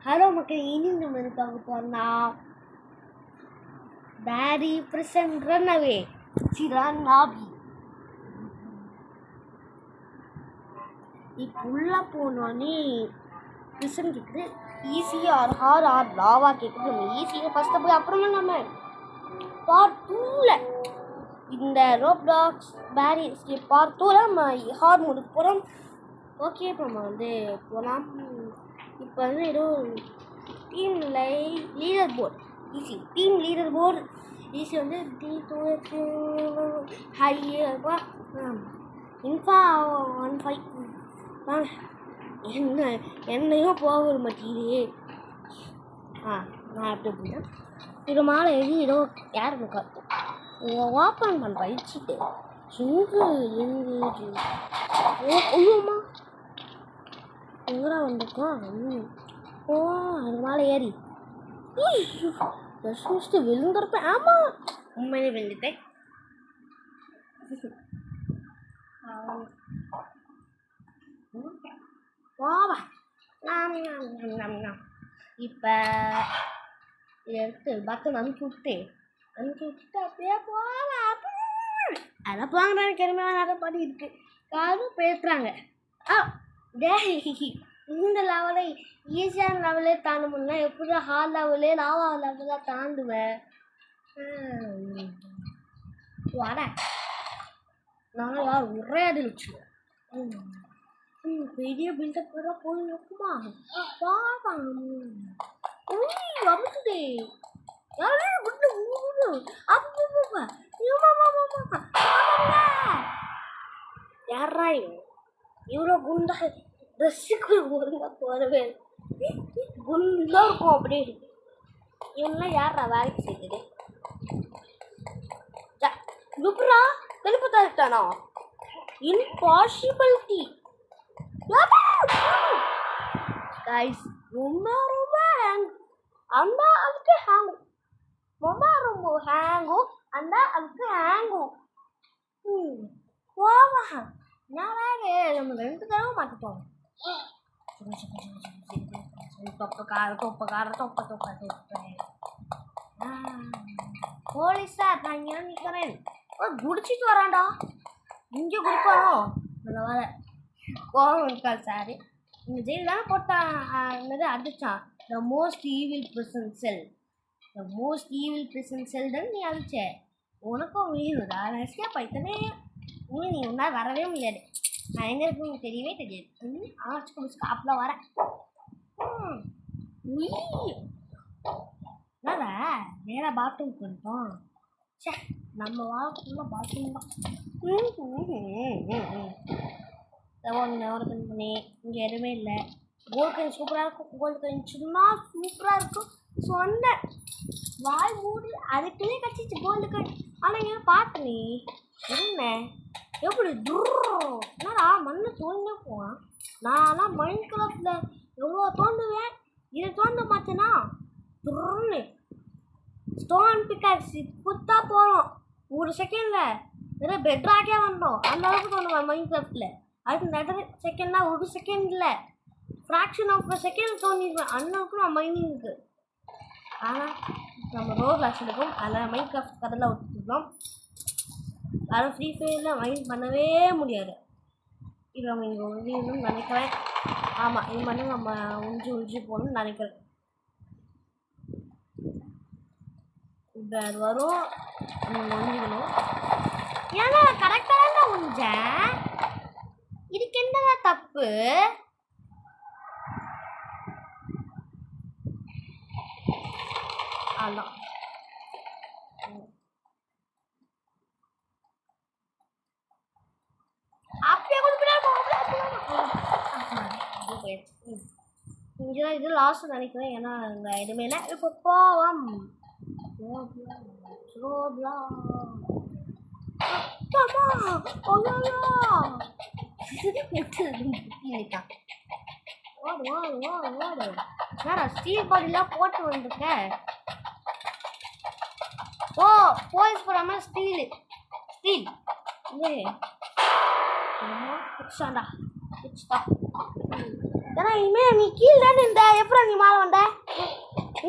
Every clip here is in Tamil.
ஹலோ மக்கள், இனி நம்ம பார்க்க போனா பேரி பிரசன் ரன்அவே சிரானாபி. இப்போ உள்ள போனோடனே பிரசன் கேட்குது ஈஸியாக ஹார் ஆர் லாவா கேட்குது. நம்ம ஈஸியாக ஃபஸ்ட்டு போய் அப்புறமா நம்ம பார்ட் 2ல் இந்த ரோப்ளாக்ஸ் பேரி பார்ட் 2ல் நம்ம ஹார் முடிக்க போகிறோம். ஓகே, இப்போ நம்ம போகலாம். இப்போ ஏதோ டீம் லீடர் போர்டு ஈஸி, டீம் லீடர் போர்டு ஈஸி ஹையப்பா இன்ஃபா 15 என்னையும் போக ஒரு மாட்டேங்குது. நான் எப்படி போயிட்டேன் திருமால ஏதோ யார் காட்டும் ஓப்பன் பண்ண வச்சுட்டு ஐயோம்மா எங்கடா வந்துருக்கோம். அது மேலே ஏறி முடிச்சுட்டு விழுந்திருப்பேன். ஆமாம், உண்மையிலே விழுந்துட்டேன். வாவா இப்போ இதை எடுத்து பட்டன் அனுப்பி விட்டுட்டு அப்படியே போகலாம். அதை போங்க கிளம்பி நிறைய பாடி இருக்கு காரும் பேசுகிறாங்க. இந்த லெவலை ஈஸியான லெவலே தாண்ட முடியல, எப்படி ஹார்ட் லெவலே லாவா லெவலாக தாண்டுவேன். வர நான் யார் ஒரே அடிச்சுவேன். பெரிய பில்டப் போய் இருக்குமா அமைச்சுதே யாரா இவ்வளோ குண்டா ட்ரெஸ்ஸுக்கு ஒழுங்காக போடவே குண்டாக இருக்கும். அப்படி இவங்களாம் யாரா வேலைக்கு செய்யுது? லுப்ரா தெளிப்பதா இருக்கானா? இம்பாசிபிலிட்டி கைஸ், ரொம்ப ஹேங் அந்த அதுக்கு ஹேங்கும் ரொம்ப ஹேங்கும் அந்த அதுக்கு ஹேங்கும் போவா. என்னவே நம்ம 2 தடவை மாட்டிட்டோம். போலீஸார் நான் இங்கே நிற்கிறேன். குடிச்சிட்டு வரான்டா. இங்கே குடிப்பாரோ நல்ல வேலை கோவம் இருக்கா சார். இந்த ஜெயில் தானே போட்டான் அடிச்சான். த மோஸ்ட் ஈவில் பிரிசன் செல் தான் நீ அடிச்ச. உனக்கும் வீணுதா நெஸ்டியா பைத்தனே. நீ ஒன்றால் வரவே முடியாது. நான் எங்கே இருக்குன்னு தெரியவே தெரியாது. ஆச்சு குடிச்சு அப்பெல்லாம் வரேன். என்னடா நேராக பாத்ரூம் பண்ணிட்டோம். சே, நம்ம வாழ்க்கைக்குள்ள பாத்ரூம் தான். ஓப்பன் பண்ணி இங்கே எதுவுமே இல்லை. கோல்டு காயின் சூப்பராக இருக்கும். கோல்டு காயின் சும்மா சூப்பராக இருக்கும். சொன்னேன் வாய் மூடி அதுக்குள்ளே கட்சிச்சு கோல்டு காயின். ஆனால் இங்கே பார்த்து நீ என்ன எப்படி என்னடா மண்ணை தோண்டே போவான். நான்லாம் மைண்ட் கிராஃப்டில் எவ்வளோ தோண்டுவேன். இதை தோண்ட மாட்டேன்னா துருன்னு ஸ்டோன் பிக்காக்ஸ் புத்தா போகிறோம். ஒரு செகண்டில் நிறைய பெட்ராக்கே வந்தோம். அந்த அளவுக்கு தோணுவேன் மைண்ட் கிராஃப்டில். அதுக்கு நிறைய செகண்ட்னா ஒரு செகண்டில் ஃப்ராக்ஷன் ஆஃப் அ செகண்ட் தோண்டிடுவேன். அந்த அளவுக்கு நான் மைனிங்க்கு. ஆனால் நம்ம ரோப்ளாக்ஸ் இருக்கும். அதில் மைண்ட் கிராஃப்ட் கதையில் விட்டுருக்கோம். யாரும் ஃப்ரீ ஃபயரில் மைண்ட் பண்ணவே முடியாது. இது நம்ம இங்கே ஒழியணும்னு நினைக்கிறேன். ஆமாம், இது மட்டும் நம்ம உஞ்சி போகணும்னு நினைக்கிறேன். இப்போ அது வரும், நம்ம ஒழிக்கணும். ஏன்னா கரெக்டாக தான் உஞ்சேன். இதுக்கு என்னதான் தப்பு? அதான் இது லாஸ்ட் நினைக்கிறேன். ஏன்னா இந்த எதுவுமே இல்லை. இப்போ போவோம். ஸ்டீல் பாடிலாம் போட்டு வந்துருக்கேன். போலீஸ் போடாம ஸ்டீல் Stop. ஏன்னா இனிமேல் நீ கீழே தானே இருந்த, எப்படி நீ மேலே வந்த?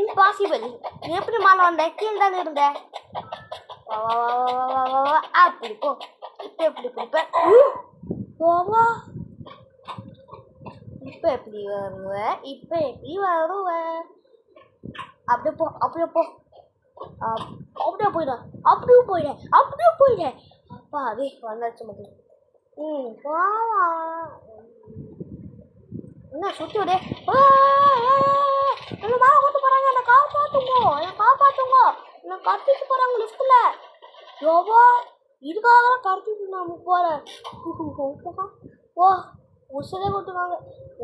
இம்பாசிபிள். நீ எப்படி மேலே வந்த? கீழே தானே இருந்த. வா வா வா வா வா வா வா அப்படி போ. இப்போ எப்படி கொடுப்பேன்? போவா. இப்போ எப்படி வருவேன்? இப்போ எப்படி வருவேன்? அப்படியே போ, அப்படியே போ. அப்படியே போயிடும், அப்படியே போயிட்டேன், அப்படியே போயிட்டேன். அப்பா அதே வந்தாச்சு மக்கள். போவா. என்ன சுற்றி விடு. என்ன மேலே கொண்டு போகிறாங்க, என்னை காப்பாற்றுங்க, என்னை காப்பாற்றுங்க, என்னை கடத்திட்டு போகிறாங்க லிஃப்ட்டில். யோவா இதுக்காக தான் கடத்திட்டு நான் போகிறேன். ஓ உசரே கொட்டுவாங்க.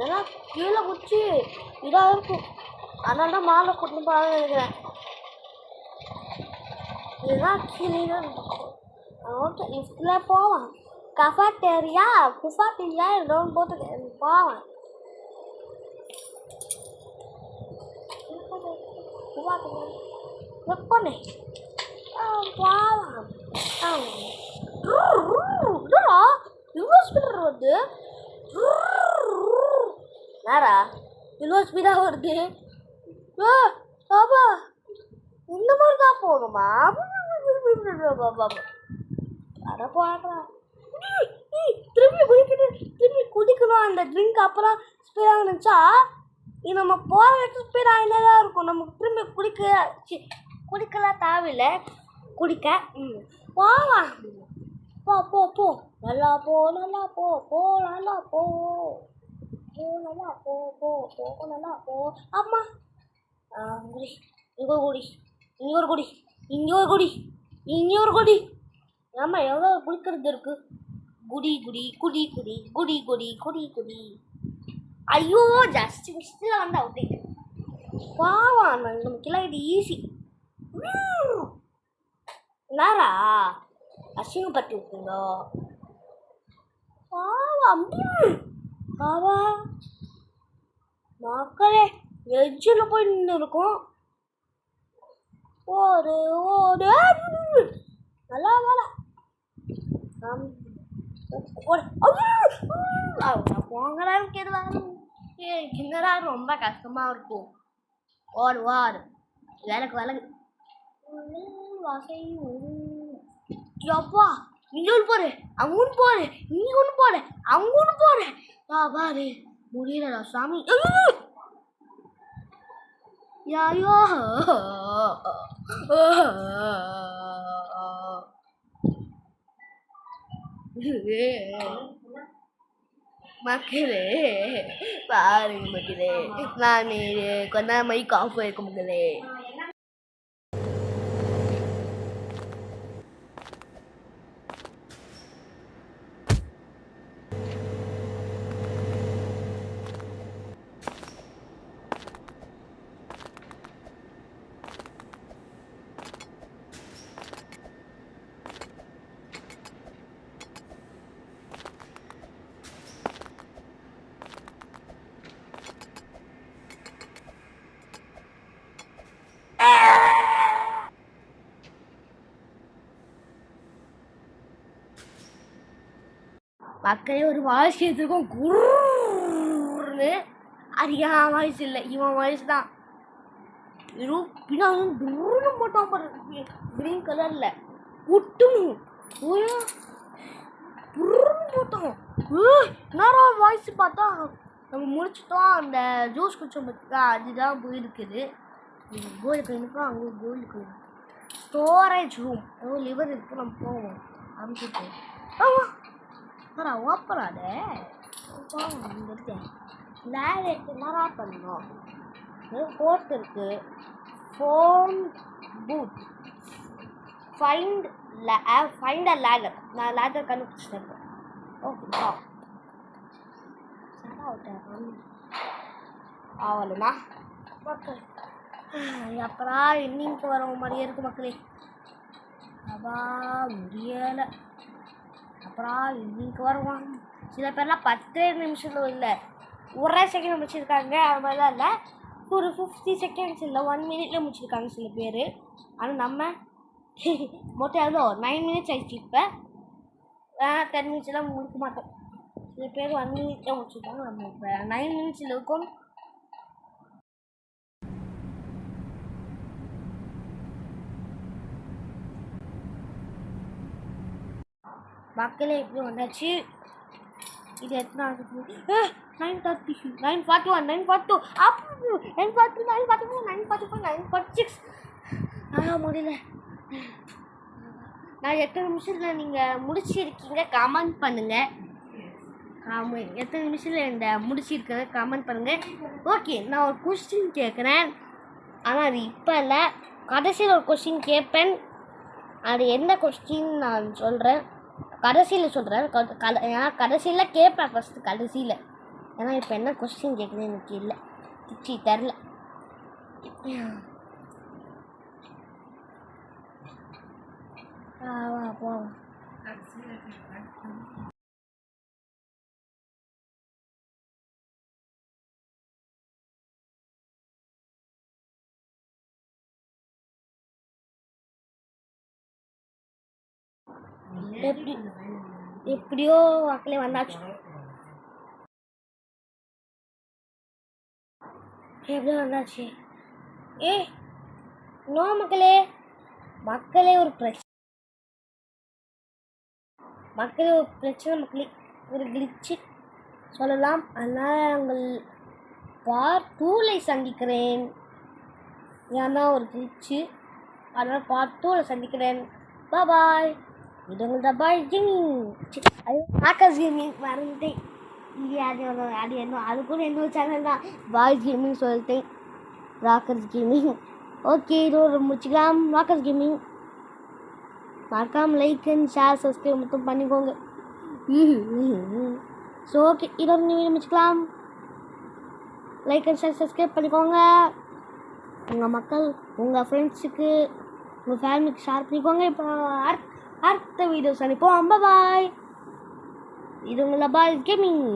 ஏன்னா கீழே குச்சி இதாக இருக்கும், அதனால தான் மேலே கொண்டு போகிறாங்கன்னு நினைக்கிறேன். இதுதான் கீழே ஓகே. லிஃப்ட்டில் போவான். கஃபாட்டேரியா குஃபாட்டேரியா ரவுண்ட் போட்டு போவான். பண்ணே இவ்வளோ ஸ்பீடர் வருது. நேரா இவ்வளோ ஸ்பீடாக வருது. பாபா இந்த மாதிரி தான் போகணுமா? அட போடுறா. திரும்பி குதிக்கிட்டு திரும்பி குதிக்கணும் அந்த ட்ரிங்க். அப்புறம் ஸ்பீடாக நினச்சா இது நம்ம போகிற இடத்துல ஸ்பீட் ஆகினே தான் இருக்கும். நமக்கு திரும்பி குடிக்கலாம் தேவையில்லை. குடிக்க போவா. போ போ போ நல்லா போ, நல்லா போ, போ நல்லா போ, போ நல்லா போ, போ போ நல்லா போ. அம்மா குடி, இங்கே குடி, இங்கே ஒரு குடி, இங்கே ஒரு குடி, இங்கே ஒரு குடி. ஆமாம் எவ்வளோ குடிக்கிறது இருக்குது. குடி குடி குடி குடி குடி குடி குடி குடி. ஐயோ ஜஸ்ட் மிஸ்டில் வந்து அவுட்டே. பாவா நமக்கெல்லாம் இது ஈஸி. நேரா அசிங்கப்பட்டு விட்டுங்களோ. பாவா மக்களே எஜ்ஜில் போய் நின்று இருக்கும். ஒரு ஒரு நல்லா வேலை போங்கடா. கிண்ணரா ரொம்ப கஷ்டமாக இருக்கும். ஓடு ஓடு விளக்கு விளக்கு எப்பா இங்கே ஒன்று போடு, அங்கே ஒன்று போடு, இங்கே ஒன்று போடு, அங்கே ஒன்று போடு. பாரு முடியலடா சாமி. யாயோ மக்களே பாருங்க மக்களே, நான் கொஞ்ச மைக் ஆஃப் ஆயிருக்க மக்களே. மக்களே ஒரு வாய்ஸ் எடுத்துருக்கோம். குருன்னு அது என் வாய்ஸ் இல்லை, இவன் வாய்ஸ் தான். வெறும் பின்னாடி குருன்னு போட்டான் பாரு, கிரீன் கலரில் ஒட்டும் குருன்னு போட்டோம். நேரம் வாய்ஸ் பார்த்தா நம்ம முடிச்சிட்டோம். அந்த ஜூஸ் குடிச்சோம் பார்த்தா அதுதான் போயிருக்குது. கோல்டு கோயிலுக்கும் அங்கே கோல்டு கோயில் ஸ்டோரேஜ் ரூம் ஏதோ லிவர் இருக்குது. நம்ம போவோம் அனுப்பிட்டு. ஆமாம் ஓப்பனாத இங்கே இருக்கேன். லேட் எடுத்து என்னடா பண்ணணும். கோர்ட் இருக்குது. Phone booth find a ladder. நான் லேடர் கண்டுபிடிச்சிட்டேன். ஓகேப்பா ஆவலுமா மக்கள். அப்புறம் இன்னிங்க்கு வர மாதிரியே இருக்குது மக்களே. அப்பா முடியலை. அப்புறம் இன்னைக்கு வருவான். சில பேர்லாம் 10 நிமிஷம் இல்லை, ஒரே செகண்ட் முடிச்சிருக்காங்க. அது மாதிரிலாம் இல்லை, ஒரு 50 செகண்ட்ஸ் இல்லை 1 மினிட்ல முடிச்சிருக்காங்க சில பேர். ஆனால் நம்ம மொத்தம் எவ்வளோ 9 மினிட்ஸ் ஆயிடுச்சு. இப்போ 10 மினிட்ஸ்லாம் முடிக்க மாட்டோம். சில பேர் 1 minute தான் முடிச்சுருக்காங்க. நம்ம இப்போ 9 minutes இருக்கும். மக்களே எப்படி வந்தாச்சு. இது எத்தனை 9:30 9:41 9:42 அப்போ 9:42 9:44 9:45 9:46 முடியல. நான் எத்தனை நிமிஷத்தில் நீங்கள் முடிச்சிருக்கீங்க கமெண்ட் பண்ணுங்கள். எத்தனை நிமிஷத்தில் இந்த முடிச்சிருக்கிறத கமெண்ட் பண்ணுங்கள். ஓகே, நான் ஒரு கொஸ்டின் கேட்குறேன். ஆனால் அது இப்போ இல்லை, கடைசியில் ஒரு கொஸ்டின் கேட்பேன். அது என்ன கொஸ்டின் நான் சொல்கிறேன், கடைசியில் சொல்கிறேன். ஏன்னா கடைசியில் கேட்பேன் ஃபஸ்ட்டு கடைசியில். ஏன்னா இப்போ என்ன கொஸ்டின் கேட்குறது எனக்கு இல்லை, தெரில. போ எப்படியோ மக்களே வந்தாச்சு. எப்படியோ வந்தாச்சு. நோ மக்களே ஒரு பிரச்சனை மக்களே ஒரு கிளிச்சு சொல்லலாம். அதனால் நாங்கள் பார்ட் 2ல சந்திக்கிறேன். ஏன்னா ஒரு கிளிச்சு, அதனால் பார்ட் 2ல சந்திக்கிறேன். பாய். இது உங்களோட பாய் கேமிங். ஆகாஷ் கேமிங் மறந்துட்டேன். அது என்ன, அது கூட என்னோட சேனல் தான், பாய்ஸ் கேமிங் சொல்லிட்டேன். Rockers gaming. ஓகே, இதோட முடிச்சுக்கலாம். ராக்கர்ஸ் கேமிங் மறக்காம லைக் அண்ட் ஷேர் சப்ஸ்கிரைப் மட்டும் பண்ணிக்கோங்க. ஸோ ஓகே, இதோட வீடியோ முடிச்சுக்கலாம். லைக் அண்ட் ஷேர் சப்ஸ்கிரைப் பண்ணிக்கோங்க. உங்கள் மக்கள், உங்கள் ஃப்ரெண்ட்ஸுக்கு, உங்கள் ஃபேமிலிக்கு ஷேர் பண்ணிக்கோங்க. இப்போ அடுத்த வீடியோ சந்திப்போம். பாய். இது உங்களோட பாய் கேமிங்.